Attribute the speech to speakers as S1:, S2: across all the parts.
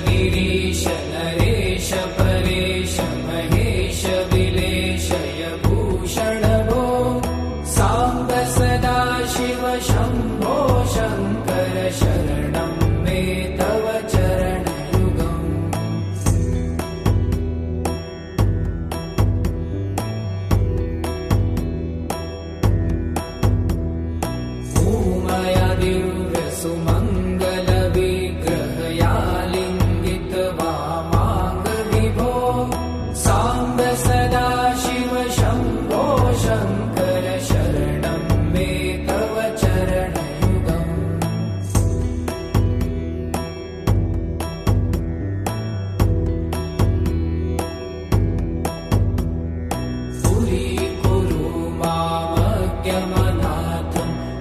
S1: गिरीश नरेश परेश महेश विलेशय भूषण भो साम्ब सदा शिव शम्भो शङ्कर शरणं मे तव चरणयुगम् उमया दिव्य सुमङ्गल विग्रहया लिङ्गित वामाङ्ग विभो साम्ब सदा शिव शम्भो शङ्कर शरणं मे तव चरणयुगम् दूरीकुरु मामज्ञमनाथं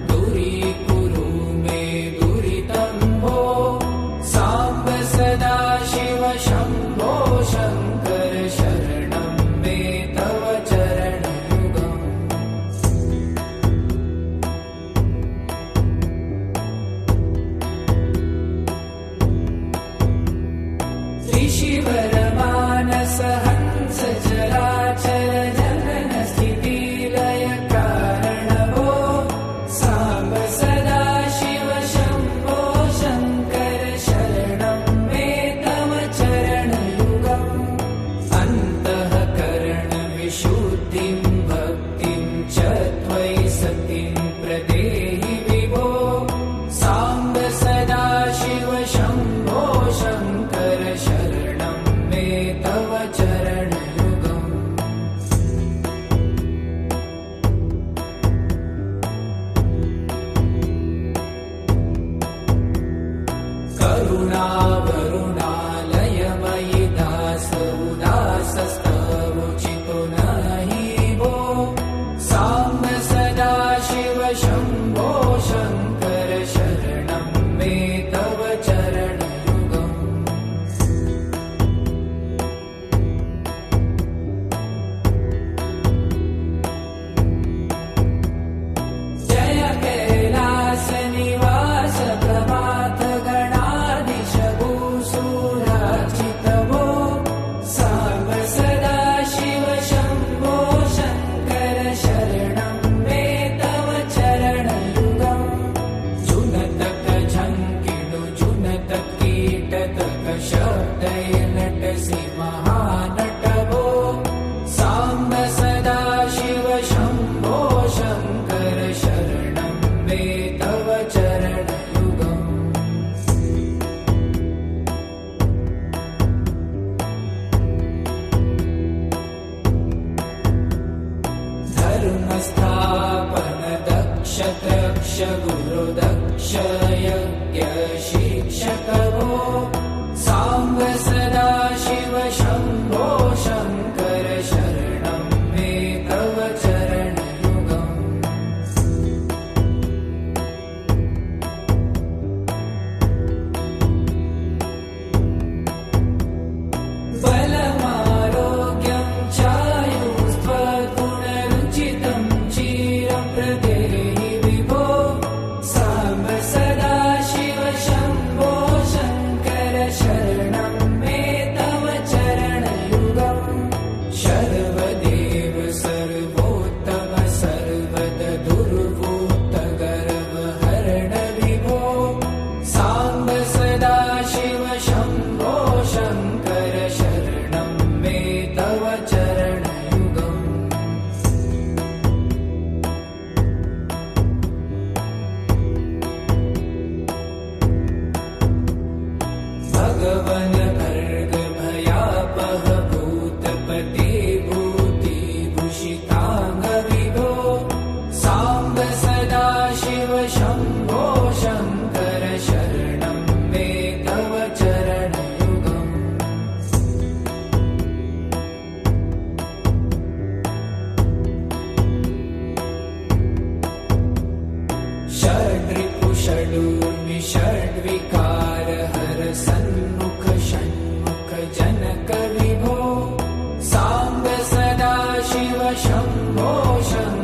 S1: दूरीकुरु मे दुरितं भो साम्ब सदा शिव शम्भो शङ्कर शरणं मे तव चरणयुगम् ऋषिवरमानस हंस चराचर जनन स्थिति लय कारण भो साम्ब सदा शिव शम्भो शङ्कर शरणं मे तव चरणयुगम् अन्तःकरण विशुद्धिं भक्तिं च त्वयि सतिं प्रदेहि विभो साम्ब सदा शिव शम्भो शङ्कर शरणं मे तव चरणयुगम् करुणावरुणालयमयि दास उदासस्तवोचितो नहि भो साम्ब सदा शिव शम्भो शङ्कर शरणं मे तव चरणयुगम् जय कैलास निवास प्रभात गणाधीश भूसुरार्चित भो साम्ब सदा शिव शम्भो शङ्कर शरणं मे तव चरणयुगम् जुनतक झङ्किणु जुनतक कीटतक शब्दय नटसि महानट भो साम्ब सदा शिव शम्भो शङ्कर शरणं मे तव चरणयुगम् धर्मस्थापन दक्ष त्रक्ष गुरु दक्ष यज्ञ शिक्षक भो साम्ब सदा शिव शम्भो शङ्कर शरणं मे तव चरणयुगम् बलमारोग्यं चायुस्त्वगुणरुचितं चिरं प्रदेहि विभो साम्ब सदा शिव शम्भो शङ्कर शरणं मे तव चरणयुगम् शर्वदेव सर्वोत्तम सर्वद दुर्वूत गर्वहरण विभो साम्ब सदा शिव शम्भो शङ्कर शरणं मे तव चरणयुगम् भगवन भर्ग भयापह भूतपते भूतिभूषिताङ्ग विभो साम्ब सदा शिव शम्भो शङ्कर शरणं मे तव चरणयुगम् षड्रिपु षडूर्मि षड्विकार हर सन्मुख षण्मुख जनक विभो साम्ब सदा शिव शम्भो शङ्कर